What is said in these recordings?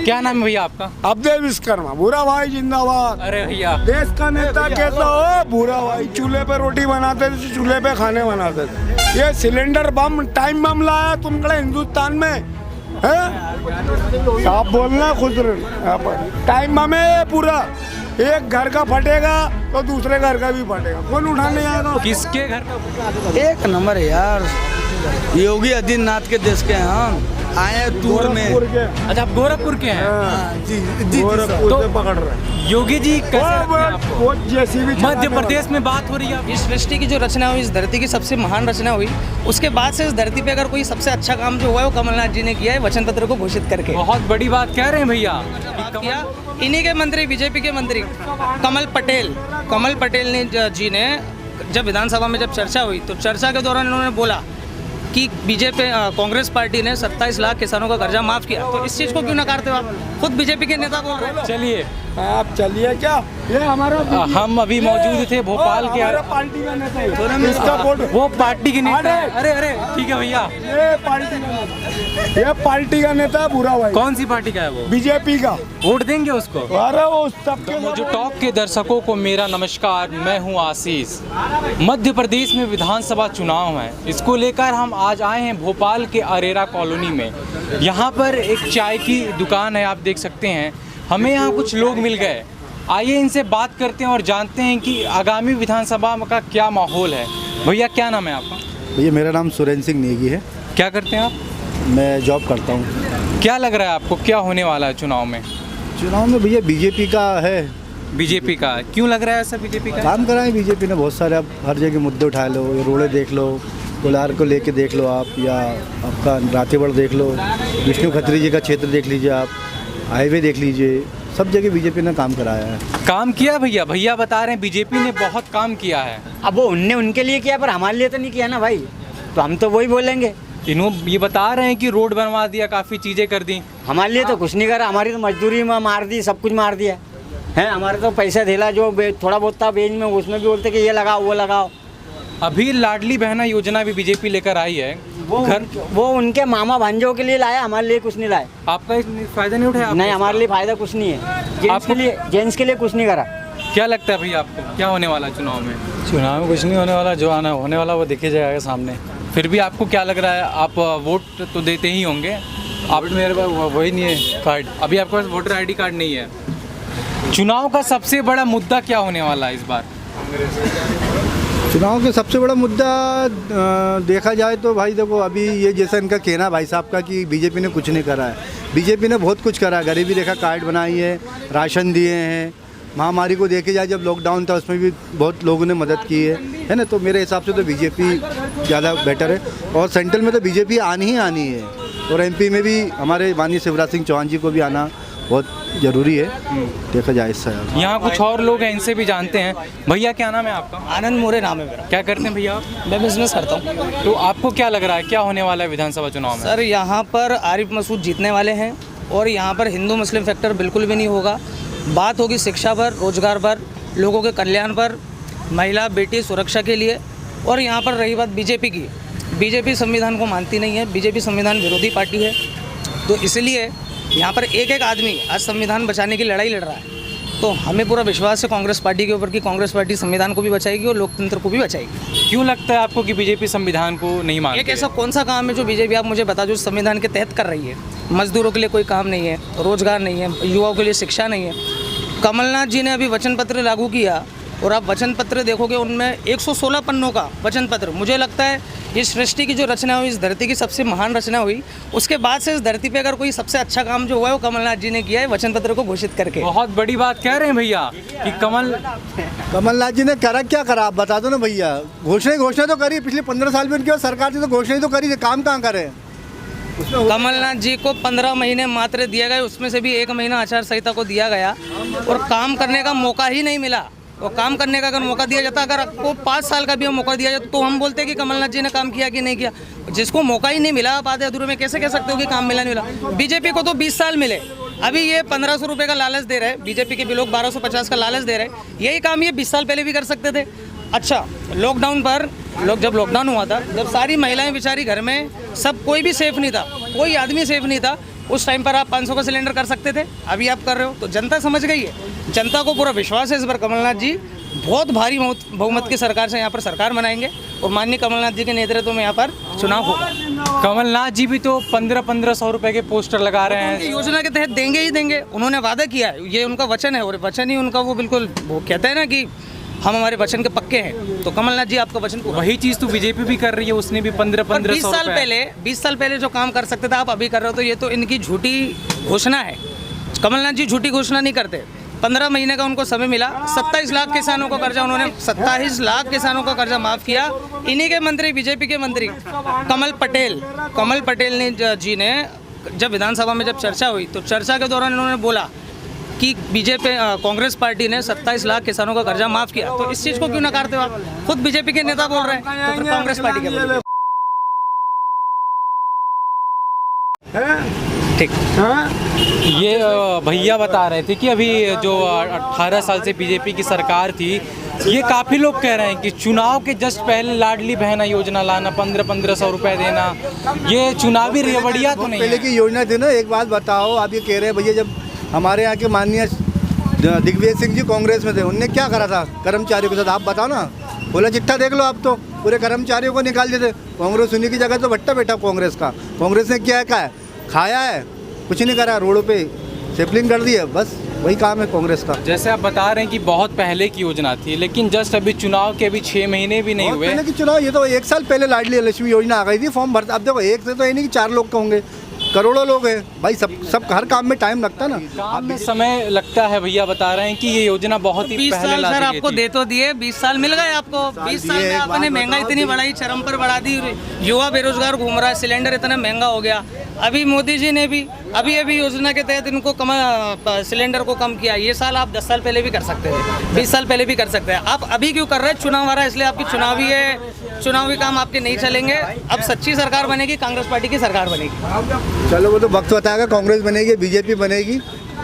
क्या नाम है भैया आपका? अब्दुल विश्वकर्मा। भूरा भाई जिंदाबाद। अरे भैया, देश का नेता कैसा हो? भूरा भाई चूल्हे पे रोटी बनाते थे, चूल्हे पे खाने बनाते थे। ये सिलेंडर बम, टाइम बम लाया तुम कड़े हिंदुस्तान में है? आप बोलना खुद यहाँ पर टाइम बम है पूरा। एक घर का फटेगा तो दूसरे घर का भी फटेगा, कौन उठाने आएगा? किसके घर का? एक नंबर है यार, योगी आदित्यनाथ के देश के हैं हम। आए हैं टूर में। गोरखपुर के। अच्छा, आप गोरखपुर के हैं? जी गोरखपुर तो से पकड़ रहे। योगी जी कैसे लगते हैं आपको? वो जैसी भी मध्य प्रदेश में बात हो रही है। इस सृष्टि की जो रचना हुई, इस धरती की सबसे महान रचना हुई, उसके बाद से इस धरती पे अगर कोई सबसे अच्छा काम जो हुआ है वो कमलनाथ जी ने किया है, वचन पत्र को घोषित करके। बहुत बड़ी बात कह रहे हैं भैया। बात किया इन्हीं के मंत्री, बीजेपी के मंत्री कमल पटेल ने जी ने जब विधानसभा में जब चर्चा हुई तो चर्चा के दौरान इन्होंने बोला कि बीजेपी कांग्रेस पार्टी ने 27 लाख किसानों का कर्जा माफ किया। तो इस चीज को क्यों नकारते हो आप? खुद बीजेपी के नेता बोल रहे हैं। चलिए, आप चलिए। क्या ये हमारा हम अभी मौजूद थे भोपाल के। हमारा पार्टी का नेता है। इसका वोट वो पार्टी के नेता है। अरे अरे ठीक है भैया। ये पार्टी का नेता, ये पार्टी का नेता है भूरा भाई। कौन सी पार्टी का है वो? बीजेपी का। वोट देंगे उसको? अरे वो सबके मुझे टॉप के दर्शकों को मेरा नमस्कार, मैं हूं आशीष। मध्य प्रदेश में विधानसभा चुनाव है, इसको लेकर हम आज आए हैं भोपाल के अरेरा कॉलोनी में। यहाँ पर एक चाय की दुकान है, आप देख सकते हैं। हमें यहाँ कुछ लोग मिल गए, आइए इनसे बात करते हैं और जानते हैं कि आगामी विधानसभा का क्या माहौल है। भैया क्या नाम है आपका? भैया मेरा नाम सुरेंद्र सिंह नेगी है। क्या करते हैं आप? मैं जॉब करता हूँ। क्या लग रहा है आपको, क्या होने वाला है चुनाव में? चुनाव में भैया बीजेपी का है। बीजेपी का क्यों लग रहा है ऐसा? बीजेपी का काम कराएं बीजेपी ने बहुत सारे। अब हर जगह मुद्दे उठा लो, ये रोड़े देख लो, कोलार को लेके देख लो आप, या आपका रातेबड़ देख लो, विष्णु खत्री जी का क्षेत्र देख लीजिए आप, हाईवे देख लीजिए, सब जगह बीजेपी ने काम कराया है। काम किया भैया? भैया बता रहे हैं बीजेपी ने बहुत काम किया है। अब वो उनने उनके लिए किया, पर हमारे लिए तो नहीं किया ना भाई, तो हम तो वही बोलेंगे। इन्होंने ये बता रहे हैं कि रोड बनवा दिया, काफ़ी चीज़ें कर दी। हमारे लिए तो कुछ नहीं करा, हमारी तो मजदूरी में मार दी, सब कुछ मार दिया है। हमारे तो पैसा धेला जो थोड़ा बहुत था बेंच में, उसमें भी बोलते कि ये लगाओ वो लगाओ। अभी लाडली बहना योजना भी बीजेपी लेकर आई है। वो उनके मामा भांजों के लिए लाया, हमारे लिए कुछ नहीं लाया। आपका इसमें फायदा नहीं उठाया? नहीं, हमारे लिए फायदा कुछ नहीं है। जेंट्स के लिए कुछ नहीं करा। क्या लगता है भैया आपको, क्या होने वाला चुनाव में? चुनाव में कुछ नहीं होने वाला, जो आना होने वाला वो दिखे जाएगा सामने। फिर भी आपको क्या लग रहा है, आप वोट तो देते ही होंगे? आप मेरे पास वही नहीं है कार्ड। अभी आपके पास वोटर ID कार्ड नहीं है। चुनाव का सबसे बड़ा मुद्दा क्या होने वाला है इस बार? चुनाव का सबसे बड़ा मुद्दा देखा जाए तो भाई देखो, अभी ये जैसा इनका कहना भाई साहब का कि बीजेपी ने कुछ नहीं करा है। बीजेपी ने बहुत कुछ करा है। गरीबी रेखा कार्ड बनाई है, राशन दिए हैं, महामारी को देखे जाए जब लॉकडाउन था उसमें भी बहुत लोगों ने मदद की है ना। तो मेरे हिसाब से तो बीजेपी ज़्यादा बेटर है, और सेंट्रल में तो बीजेपी आनी ही आनी है, और MP में भी हमारे माननीय शिवराज सिंह चौहान जी को भी आना बहुत ज़रूरी है देखा जाए इससे। यहाँ कुछ और लोग हैं, इनसे भी जानते हैं। भैया क्या नाम है आपका? आनंद मोरे नाम है मेरा। क्या करते हैं भैया आप? मैं बिजनेस करता हूँ। तो आपको क्या लग रहा है, क्या होने वाला है विधानसभा चुनाव में? सर यहाँ पर आरिफ मसूद जीतने वाले हैं, और यहाँ पर हिंदू मुस्लिम फैक्टर बिल्कुल भी नहीं होगा। बात होगी शिक्षा पर, रोजगार पर, लोगों के कल्याण पर, महिला बेटी सुरक्षा के लिए। और यहाँ पर रही बात बीजेपी की, बीजेपी संविधान को मानती नहीं है, बीजेपी संविधान विरोधी पार्टी है। तो इसलिए यहाँ पर एक एक आदमी आज संविधान बचाने की लड़ाई लड़ रहा है। तो हमें पूरा विश्वास है कांग्रेस पार्टी के ऊपर कि कांग्रेस पार्टी संविधान को भी बचाएगी और लोकतंत्र को भी बचाएगी। क्यों लगता है आपको कि बीजेपी संविधान को नहीं मानती? एक ऐसा कौन सा काम है जो बीजेपी, आप मुझे बता, जो संविधान के तहत कर रही है? मजदूरों के लिए कोई काम नहीं है, रोजगार नहीं है, युवाओं के लिए शिक्षा नहीं है। कमलनाथ जी ने अभी वचन पत्र लागू किया, और आप वचन पत्र देखोगे उनमें 116 पन्नों का वचन पत्र। मुझे लगता है इस सृष्टि की जो रचना हुई, इस धरती की सबसे महान रचना हुई, उसके बाद से इस धरती पे अगर कोई सबसे अच्छा काम जो हुआ है वो कमलनाथ जी ने किया है, वचन पत्र को घोषित करके। बहुत बड़ी बात कह रहे हैं भैया कि कमलनाथ जी ने करा क्या करा, आप बता दो ना भैया। घोषणा तो करी, पिछले 15 साल में उनकी सरकार थी तो घोषणा तो करी, काम कहाँ करे? कमलनाथ जी को 15 महीने मात्र दिए गए, उसमें से भी 1 महीना आचार संहिता को दिया गया, और काम करने का मौका ही नहीं मिला। और काम करने का अगर मौका दिया जाता, अगर आपको 5 साल का भी मौका दिया जाता, तो हम बोलते कि कमलनाथ जी ने काम किया कि नहीं किया। जिसको मौका ही नहीं मिला, आप आधे अधूरे में कैसे कह सकते हो कि काम मिला नहीं मिला? बीजेपी को तो 20 साल मिले, अभी ये 1500 रुपये का लालच दे रहे हैं। बीजेपी के भी लोग 1250 का लालच दे रहे हैं। यही काम ये 20 साल पहले भी कर सकते थे। अच्छा, लॉकडाउन पर जब लॉकडाउन हुआ था, जब सारी महिलाएं बेचारी घर में, सब कोई भी सेफ नहीं था, कोई आदमी सेफ नहीं था, उस टाइम पर आप 500 का सिलेंडर कर सकते थे, अभी आप कर रहे हो। तो जनता समझ गई है, जनता को पूरा विश्वास है इस बार कमलनाथ जी बहुत भारी बहुमत की सरकार से यहाँ पर सरकार बनाएंगे और माननीय कमलनाथ जी के नेतृत्व में यहाँ पर चुनाव होगा। कमलनाथ जी भी तो 1500 रुपए के पोस्टर लगा रहे हैं। उनकी योजना के तहत देंगे ही देंगे, उन्होंने वादा किया है, ये उनका वचन है और वचन ही उनका वो बिल्कुल वो कहते हैं ना कि हम हमारे वचन के पक्के हैं। तो कमलनाथ जी आपका वचन पूरा। वही चीज तो बीजेपी भी कर रही है, उसने भी 1500 20 साल पहले जो काम कर सकते थे आप अभी कर रहे हो, तो ये तो इनकी झूठी घोषणा है। कमलनाथ जी झूठी घोषणा नहीं करते। 15 महीने का उनको समय मिला, 27 लाख किसानों को कर्जा, उन्होंने 27 लाख किसानों का कर्जा माफ किया। इन्हीं के मंत्री, बीजेपी के मंत्री कमल पटेल ने जी ने जब विधानसभा में जब चर्चा हुई तो चर्चा के दौरान इन्होंने बोला कि बीजेपी कांग्रेस पार्टी ने 27 लाख किसानों का कर्जा माफ किया। तो इस चीज को क्यों नकारते हो आप? खुद बीजेपी के नेता बोल रहे हैं, तो फिर कांग्रेस पार्टी के बोल ठीक। ये भैया बता रहे थे कि अभी जो 18 साल से बीजेपी की सरकार थी, ये काफ़ी लोग कह रहे हैं कि चुनाव के जस्ट पहले लाडली बहना योजना लाना, 1500 रुपए देना, ये चुनावी रेवड़िया तो नहीं है। पहले की योजना थी ना। एक बात बताओ, आप ये कह रहे हैं भैया, जब हमारे यहाँ के माननीय दिग्विजय सिंह जी कांग्रेस में थे, उनने क्या करा था कर्मचारियों के साथ? आप बताओ ना, बोला चिट्ठा देख लो, आप तो पूरे कर्मचारियों को निकाल देते। कांग्रेस उन्हीं की जगह तो भट्टा बैठा कांग्रेस का। कांग्रेस ने क्या है खाया है, कुछ नहीं करा, रोडों पे सेपलिंग कर दी है, बस वही काम है कांग्रेस का। जैसे आप बता रहे हैं कि बहुत पहले की योजना थी, लेकिन जस्ट अभी चुनाव के अभी 6 महीने भी नहीं हुए। पहले की चुनाव, ये तो 1 साल पहले लाडली लक्ष्मी योजना आ गई थी, फॉर्म भरता। अब देखो, एक से तो ये नहीं कि 4 लोग का होंगे, करोड़ों लोग हैं भाई। सब हर काम में टाइम लगता है ना, काम में समय लगता है। भैया बता रहे हैं कि ये योजना बहुत ही 20 पहले साल ला सर दी गई आपको थी। दे तो दिए, 20 साल मिल गए आपको। 20 साल में आपने महंगाई इतनी बढ़ाई, चरम पर बढ़ा दी, युवा बेरोजगार घूम रहा है, सिलेंडर इतना महंगा हो गया। अभी मोदी जी ने भी अभी योजना के तहत इनको सिलेंडर को कम किया। ये साल आप 10 साल पहले भी कर सकते थे, 20 साल पहले भी कर सकते हैं। आप अभी क्यों कर रहे हैं? चुनाव आ रहा है इसलिए आपकी चुनावी काम आपके नहीं चलेंगे। अब सच्ची सरकार बनेगी, कांग्रेस पार्टी की सरकार बनेगी। चलो वो तो वक्त बताएगा, कांग्रेस बनेगी, बीजेपी बनेगी,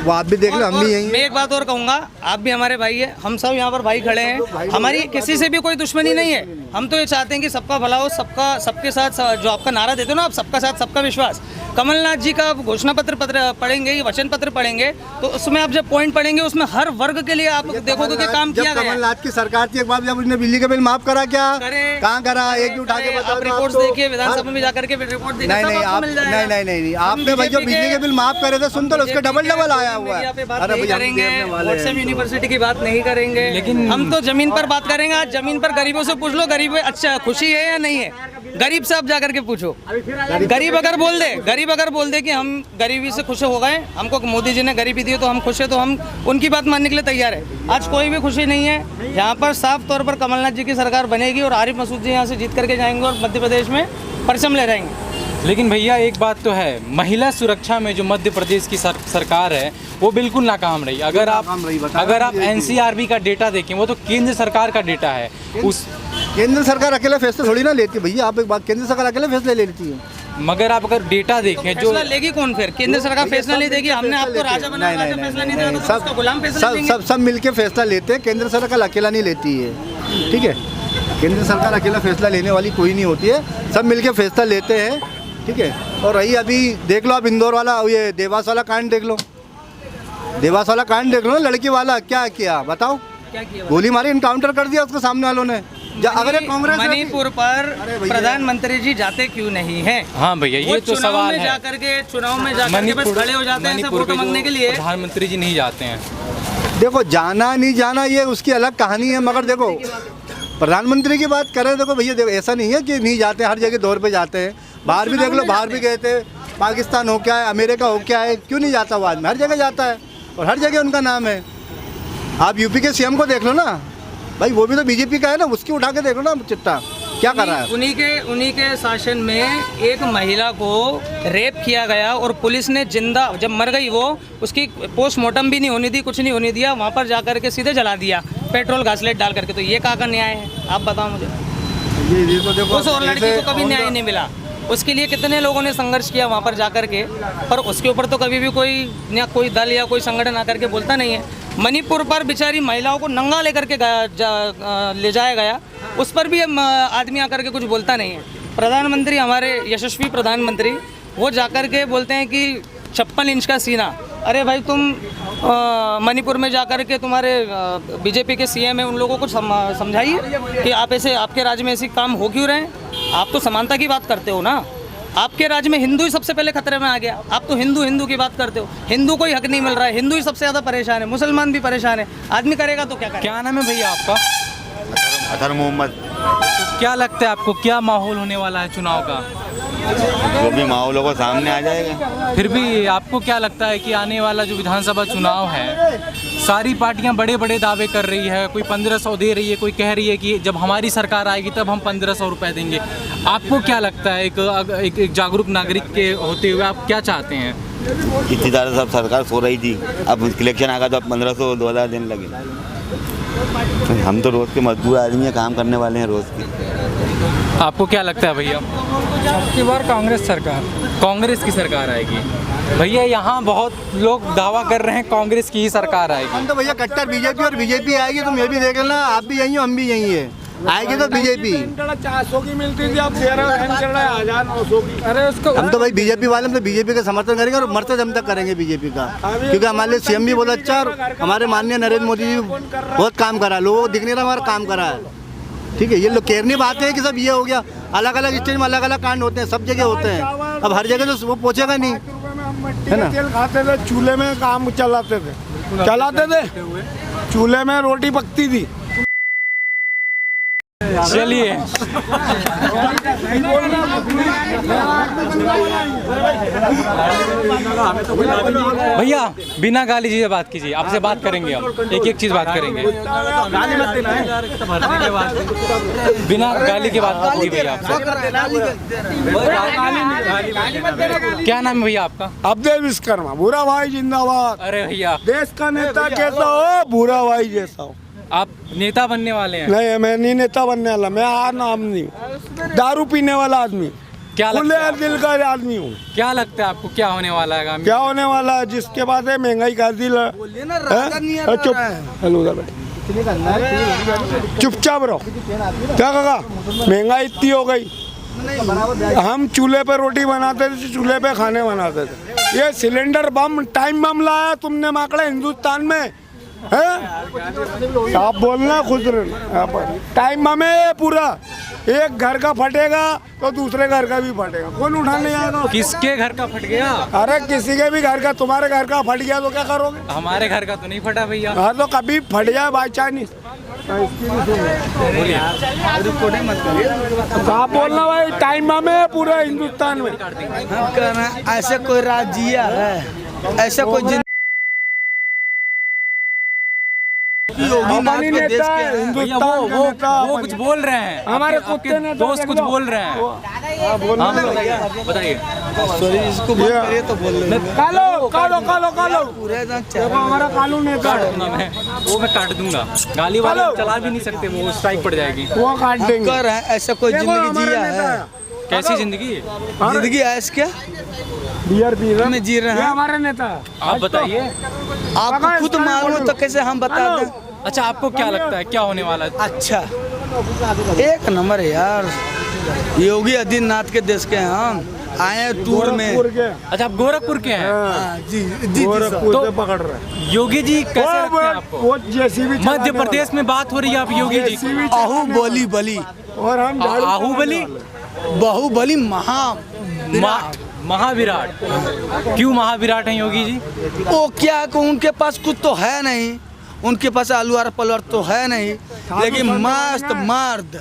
वो आप भी देख लो, हम भी यही। मैं एक बात और कहूँगा, आप भी हमारे भाई है, हम सब यहाँ पर भाई खड़े हैं, हमारी किसी से भी कोई दुश्मनी नहीं है। हम तो ये चाहते हैं कि सबका भला हो, सबके साथ। जो आपका नारा देते हो ना आप, सबका साथ सबका विश्वास। कमलनाथ जी का घोषणा पत्र पढ़ेंगे, ये वचन पत्र पढ़ेंगे, तो उसमें आप जब पॉइंट पढ़ेंगे, उसमें हर वर्ग के लिए आप देखोगे कि काम किया गया है। कमलनाथ की सरकार थी, एक बार जब उसने बिजली का बिल माफ करा, क्या कहाँ करा? एक भी उठा के बताओ। रिपोर्ट देखिए, विधानसभा में जाकर के रिपोर्ट देखिए। नहीं, आपने भाई जो बिजली के बिल माफ करे थे, सुन तो उसके डबल आया हुआ है। नहीं करेंगे, व्हाट्सएप यूनिवर्सिटी की बात नहीं करेंगे, लेकिन हम तो जमीन पर बात करेंगे। आज जमीन पर गरीबों से पूछ लो, गरीब अच्छा खुशी है या नहीं है, गरीब से आप जाकर के पूछो। गरीब अगर बोल दे कि हम गरीबी से खुश हो गए, हमको मोदी जी ने गरीबी दी तो हम खुश है, तो हम उनकी बात मानने के लिए तैयार है। आज कोई भी खुशी नहीं है। यहाँ पर साफ तौर पर कमलनाथ जी की सरकार बनेगी और आरिफ मसूद जी यहाँ से जीत करके जाएंगे और मध्य प्रदेश में परचम ले जाएंगे। लेकिन भैया एक बात तो है, महिला सुरक्षा में जो मध्य प्रदेश की सरकार है वो बिल्कुल नाकाम रही। अगर आप एनसीआरबी का डेटा देखें, वो तो केंद्र सरकार का डेटा है। उस केंद्र सरकार अकेला फैसला थोड़ी ना लेती भैया। आप एक बात, केंद्र सरकार अकेले फैसले ले लेती है, मगर आप अगर डेटा देखें जो लेगी कौन? फिर केंद्र सरकार फैसला नहीं देगी। हमने आपको राजा बनाया, राजा फैसला नहीं देगा तो उसका गुलाम फैसला देंगे। सब मिलके फैसला लेते हैं, केंद्र सरकार अकेला नहीं लेती है, ठीक है? केंद्र सरकार अकेला फैसला लेने वाली कोई नहीं होती है, सब मिलके फैसला लेते हैं, ठीक है? और रही अभी देख लो आप इंदौर वाला, ये देवास वाला कांड देख लो, ना, लड़की वाला क्या किया बताओ? क्या किया? गोली मारी, इनकाउंटर कर दिया उसको सामने वालों ने। अगर कांग्रेस मणिपुर पर प्रधानमंत्री जी जाते क्यों नहीं हैं? हाँ भैया, ये तो सवाल है। जाकर के चुनाव में जाकर के बस खड़े हो जाते हैं वोट मांगने के लिए। प्रधानमंत्री जी नहीं जाते हैं। देखो, जाना नहीं जाना ये उसकी अलग कहानी है, मगर देखो प्रधानमंत्री की बात करें, देखो भैया, देखो ऐसा नहीं है कि नहीं जाते, हर जगह दौर पे जाते हैं। बाहर भी देख लो, बाहर भी गए थे, पाकिस्तान हो क्या है, अमेरिका हो क्या है, क्यों नहीं जाता वो आदमी? हर जगह जाता है और हर जगह उनका नाम है। आप यूपी के सीएम को देख लो ना भाई, वो भी तो बीजेपी का है ना, उसकी उठा के देख लो ना चिट्ठा, क्या कर रहा है? उन्हीं के शासन में एक महिला को रेप किया गया और पुलिस ने जिंदा, जब मर गई वो, उसकी पोस्टमार्टम भी नहीं होने दी, कुछ नहीं होने दिया, वहाँ पर जाकर के सीधे जला दिया पेट्रोल घासलेट डाल करके। तो ये कहाँ का न्याय है? आप बताओ मुझे। ये तो देखो, उस और लड़की को कभी न्याय नहीं मिला। उसके लिए कितने लोगों ने संघर्ष किया वहाँ पर जाकर के, पर उसके ऊपर तो कभी भी कोई दल या कोई संगठन आकर के बोलता नहीं है। मणिपुर पर बेचारी महिलाओं को नंगा लेकर के ले जाया गया, उस पर भी आदमी आकर के कुछ बोलता नहीं है। प्रधानमंत्री, हमारे यशस्वी प्रधानमंत्री, वो जाकर के बोलते हैं कि 56 इंच का सीना। अरे भाई तुम मणिपुर में जाकर के तुम्हारे बीजेपी के सीएम है, उन लोगों को समझाइए कि आप ऐसे, आपके राज्य में ऐसे काम हो क्यों रहे हैं। आप तो समानता की बात करते हो ना, आपके राज्य में हिंदू ही सबसे पहले खतरे में आ गया। आप तो हिंदू की बात करते हो, हिंदू को ही हक नहीं मिल रहा है, हिंदू ही सबसे ज़्यादा परेशान है, मुसलमान भी परेशान है। आदमी करेगा तो क्या करेगा। क्या नाम है भैया आपका? अतर मोहम्मद। तो क्या लगता है आपको, क्या माहौल होने वाला है चुनाव का? जो भी माहौल होगा सामने आ जाएगा। फिर भी आपको क्या लगता है कि आने वाला जो विधानसभा चुनाव है, सारी पार्टियां बड़े बड़े दावे कर रही है, कोई 1500 दे रही है, कोई कह रही है कि जब हमारी सरकार आएगी तब हम 1500 रुपये देंगे। आपको क्या लगता है, एक जागरूक नागरिक के होते हुए आप क्या चाहते हैं? इतनी ज़्यादा सब सरकार सो रही थी, अब इलेक्शन आ गया तो अब 1500-2000 दिन लगे। हम तो रोज़ के मजदूर आदमी हैं, काम करने वाले हैं रोज़ के। आपको क्या लगता है भैया? की बार कांग्रेस सरकार। कांग्रेस की सरकार आएगी। भैया यहाँ बहुत लोग दावा कर रहे हैं कांग्रेस की ही सरकार आएगी। हम तो भैया कट्टर बीजेपी, और बीजेपी आएगी तो मैं भी देख लेना, आप भी यहीं हो हम भी यहीं है। आएगी तो बीजेपी। 400 की मिलती थी, अब 13,900 की। अरे उसको हम तो भाई बीजेपी वाले, हम तो बीजेपी का समर्थन करेंगे और मरते दम तक करेंगे बीजेपी का, क्योंकि हमारे लिए सीएम भी बहुत अच्छा और हमारे माननीय नरेंद्र मोदी जी बहुत काम करा है, लोगों को दिख नहीं रहा हमारा काम करा है। ठीक है, ये लोग केरनी बात है कि सब ये हो गया, अलग अलग स्टेट में अलग अलग कांड होते हैं, सब जगह होते हैं। अब हर जगह तो वो पहुँचेगा नहीं, है ना। तेल खाते थे, चूल्हे में काम चलाते थे, चूल्हे में रोटी पकती थी। चलिए भैया बिना गाली जी बात कीजिए, आपसे बात करेंगे, हम एक एक चीज बात करेंगे, बिना गाली की बात कीजिए भैया आपसे। क्या नाम है भैया आपका? अब्दुल विश्वकर्मा। भूरा भाई जिंदाबाद। अरे भैया देश का नेता कैसा हो, भूरा भाई जैसा हो। आप नेता बनने वाले हैं? नहीं, मैं नहीं नेता बनने वाला, मैं आम आदमी हूँ, दारू पीने वाला आदमी, क्या खुले लगता है? दिल का आदमी हूँ। क्या लगता है आपको क्या होने वाला है आगामी? क्या होने वाला है, जिसके बाद है महंगाई कर दी। चुप, हेलो चुपचाप रहो। क्या कहा, महंगाई इतनी हो गई, हम चूल्हे पे रोटी बनाते थे, चूल्हे पे खाने बनाते थे। ये सिलेंडर बम, टाइम बम लाया तुमने माकड़े हिंदुस्तान में, है? आप बोलना खुद यहाँ पर टाइम बम है पूरा। एक घर का फटेगा तो दूसरे घर का भी फटेगा, कौन उठाने आएगा? किसके घर का फट गया? अरे किसी के भी घर का, तुम्हारे घर का फट गया तो क्या करोगे? हमारे घर का तो नहीं फटा भैया। हाँ तो कभी फट जाए बाई चाइनीज। आप बोलना भाई, टाइम बम है पूरा हिंदुस्तान में। हम कह रहे हैं ऐसे कोई राज्य है, ऐसा कोई हमारी नेता है, भैया हिंदुस्तान का नेता। वो कुछ बोल रहे हैं, हमारे आपके कुत्ते ने दोस्त कुछ बोल रहे हैं। हाँ, बताइए। इसको बंद करिए तो बोल रहे हैं। कालो कालो कालो कालो, पूरे एकदम देखो हमारा कानून नेता काट है, दूंगा मैं काट दूंगा। गाली वाले चला भी नहीं सकते, वो स्ट्राइक पड़ जाएगी। वो काट हम देंगे। कह रहे हैं ऐसा कोई देखो जिंदगी हमारा जिया नेता है, कैसी जिंदगी? जिंदगी ऐस क्या बियर पी रहे में जी रहे ये हैं। हमारे नेता है। आप बताइए। आपको खुद मालूम है तो कैसे हम बता दें। अच्छा आपको क्या लगता है क्या होने वाला है? अच्छा, एक नंबर है यार, योगी आदित्यनाथ के देश के हैं हम, आए हैं टूर में। गोरखपुर के, अच्छा आप गोरखपुर के हैं? हाँ, जी जी गोरखपुर तो से पकड़ रहे। योगी जी कैसे लगते हैं आपको? वो जेसीबी मध्य प्रदेश में बात हो रही है, आप योगी जी की। बाहुबली बली, और हम झाड़ू बाहुबली, बाहुबली महाविराट। क्यों महाविराट हैं योगी जी? वो क्या है कि उनके पास कुछ तो है नहीं, उनके पास आलू आर पलवर तो है नहीं, लेकिन मस्त मर्द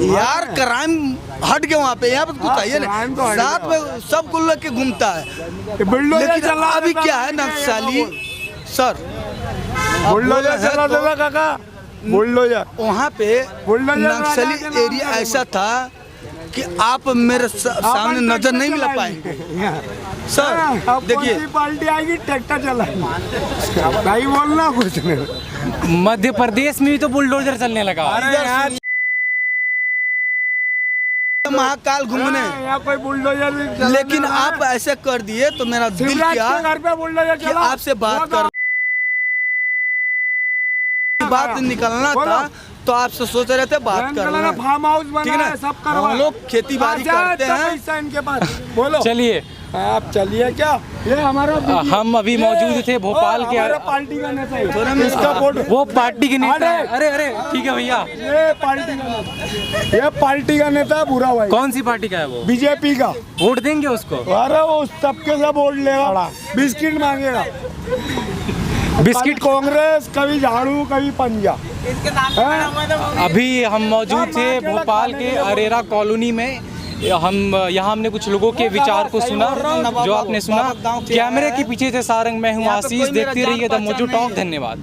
यार, क्राइम हट गया वहाँ पे। यहाँ पे कुछ है ना, साथ में सब कुल लेके घूमता है, लेकिन अभी क्या है नक्सली सर, बुलडोजर चला देगा काका, बुलडोजर। वहाँ पे नक्सली एरिया ऐसा था कि आप मेरे सामने नजर नहीं मिला पाएंगे सर। देखिए पार्टी आएगी ट्रैक्टर चलाएगी, भाई बोलना कुछ नहीं। मध्य प्रदेश में भी तो बुलडोजर चलने लगा। महाकाल घूमने, यहाँ कोई बुलडोजर, लेकिन आप ऐसे कर दिए तो मेरा दिल क्या घर पे बुलडोजर कि चला। आपसे बात कर बात निकलना था तो आपसे सोच रहे थे बात करना। फार्म हाउस ठीक है ना, सब हम लोग खेती बाड़ी करते हैं। इनके पास बोलो। चलिए आप चलिए क्या, ये हमारा हम अभी मौजूद थे भोपाल के हमारे पार्टी का नेता है, इसका वोट वो पार्टी के नेता है। अरे, अरे ठीक है भैया, ये पार्टी का नेता, ये पार्टी का नेता है बुरा भाई। कौन सी पार्टी का है वो? बीजेपी का। वोट देंगे उसको? अरे वो सबके सब वोट लेगा, बिस्किट मांगेगा, बिस्किट कांग्रेस, कभी झाड़ू कभी पंजा। अभी हम मौजूद थे भोपाल के अरेरा कॉलोनी में। यहाँ हमने कुछ लोगों के विचार को सुना जो आपने सुना। कैमरे के पीछे से सारंग, मैं हूँ आशीष। देखते रहिए द मोजो टॉक। धन्यवाद।